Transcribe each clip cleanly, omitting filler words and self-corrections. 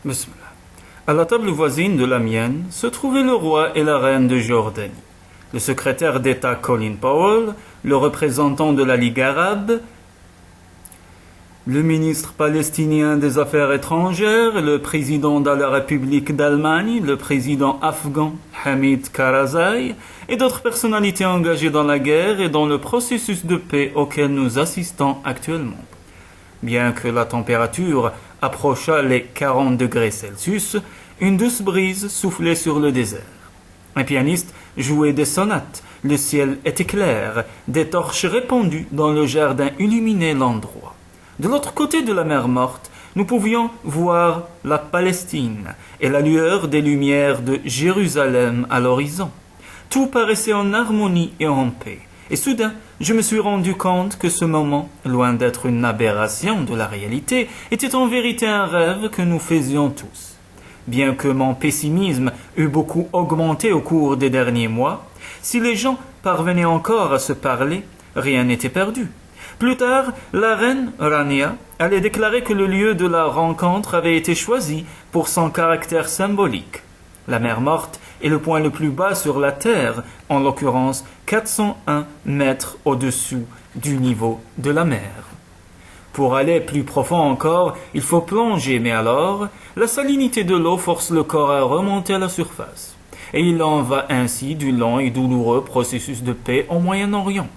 Bismillah. À la table voisine de la mienne se trouvaient le roi et la reine de Jordanie, le secrétaire d'État Colin Powell, le représentant de la Ligue arabe, le ministre palestinien des Affaires étrangères, le président de la République d'Allemagne, le président afghan Hamid Karzai et d'autres personnalités engagées dans la guerre et dans le processus de paix auquel nous assistons actuellement. Bien que la température approchât les 40 degrés Celsius, une douce brise soufflait sur le désert. Un pianiste jouait des sonates, le ciel était clair, des torches répandues dans le jardin illuminaient l'endroit. De l'autre côté de la mer Morte, nous pouvions voir la Palestine et la lueur des lumières de Jérusalem à l'horizon. Tout paraissait en harmonie et en paix. Et soudain, je me suis rendu compte que ce moment, loin d'être une aberration de la réalité, était en vérité un rêve que nous faisions tous. Bien que mon pessimisme eût beaucoup augmenté au cours des derniers mois, si les gens parvenaient encore à se parler, rien n'était perdu. Plus tard, la reine Rania allait déclarer que le lieu de la rencontre avait été choisi pour son caractère symbolique. La mer Morte est le point le plus bas sur la Terre, en l'occurrence 401 mètres au-dessous du niveau de la mer. Pour aller plus profond encore, il faut plonger, mais alors, la salinité de l'eau force le corps à remonter à la surface. Et il en va ainsi du long et douloureux processus de paix au Moyen-Orient.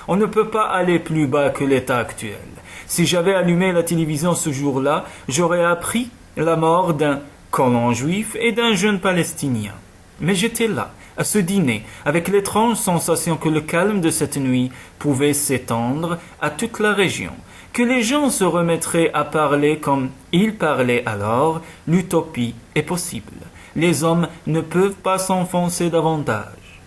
On ne peut pas aller plus bas que l'état actuel. Si j'avais allumé la télévision ce jour-là, j'aurais appris la mort d'un colon juif et d'un jeune palestinien. Mais j'étais là, à ce dîner, avec l'étrange sensation que le calme de cette nuit pouvait s'étendre à toute la région, que les gens se remettraient à parler comme ils parlaient alors, l'utopie est possible. Les hommes ne peuvent pas s'enfoncer davantage.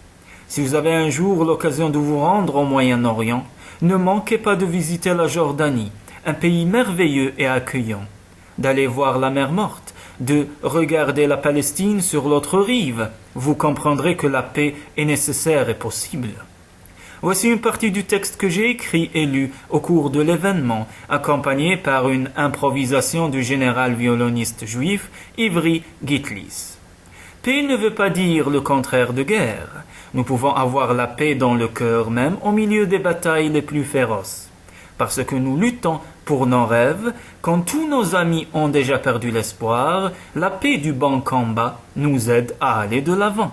Si vous avez un jour l'occasion de vous rendre au Moyen-Orient, ne manquez pas de visiter la Jordanie, un pays merveilleux et accueillant, d'aller voir la mer Morte, de regarder la Palestine sur l'autre rive. Vous comprendrez que la paix est nécessaire et possible. Voici une partie du texte que j'ai écrit et lu au cours de l'événement, accompagné par une improvisation du général violoniste juif Ivry Gitlis. Paix ne veut pas dire le contraire de guerre. Nous pouvons avoir la paix dans le cœur même au milieu des batailles les plus féroces. Parce que nous luttons pour nos rêves, quand tous nos amis ont déjà perdu l'espoir, la paix du bon combat nous aide à aller de l'avant.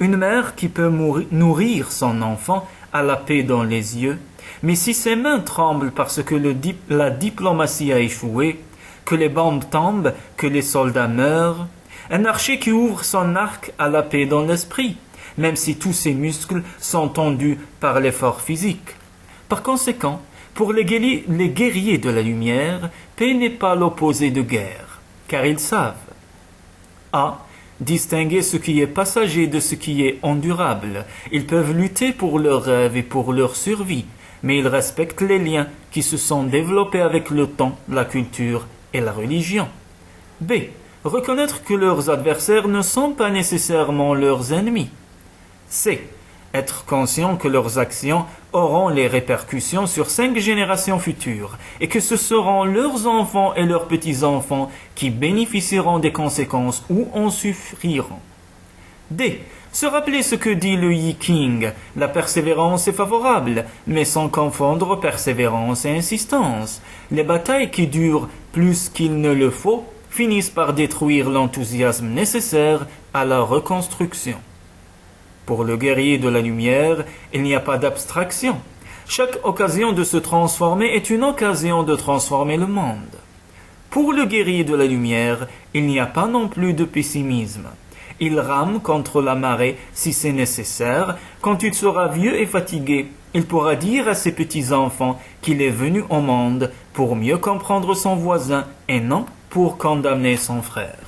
Une mère qui peut nourrir son enfant a la paix dans les yeux, mais si ses mains tremblent parce que la diplomatie a échoué, que les bombes tombent, que les soldats meurent, un archer qui ouvre son arc a la paix dans l'esprit, même si tous ses muscles sont tendus par l'effort physique. Par conséquent, pour les guerriers de la lumière, paix n'est pas l'opposé de guerre, car ils savent a. Distinguer ce qui est passager de ce qui est endurable. Ils peuvent lutter pour leurs rêves et pour leur survie, mais ils respectent les liens qui se sont développés avec le temps, la culture et la religion. B. Reconnaître que leurs adversaires ne sont pas nécessairement leurs ennemis. C. Être conscient que leurs actions auront les répercussions sur 5 générations futures et que ce seront leurs enfants et leurs petits-enfants qui bénéficieront des conséquences ou en souffriront. D. Se rappeler ce que dit le Yi King, la persévérance est favorable, mais sans confondre persévérance et insistance. Les batailles qui durent plus qu'il ne le faut finissent par détruire l'enthousiasme nécessaire à la reconstruction. Pour le guerrier de la lumière, il n'y a pas d'abstraction. Chaque occasion de se transformer est une occasion de transformer le monde. Pour le guerrier de la lumière, il n'y a pas non plus de pessimisme. Il rame contre la marée si c'est nécessaire. Quand il sera vieux et fatigué, il pourra dire à ses petits-enfants qu'il est venu au monde pour mieux comprendre son voisin et non pour condamner son frère.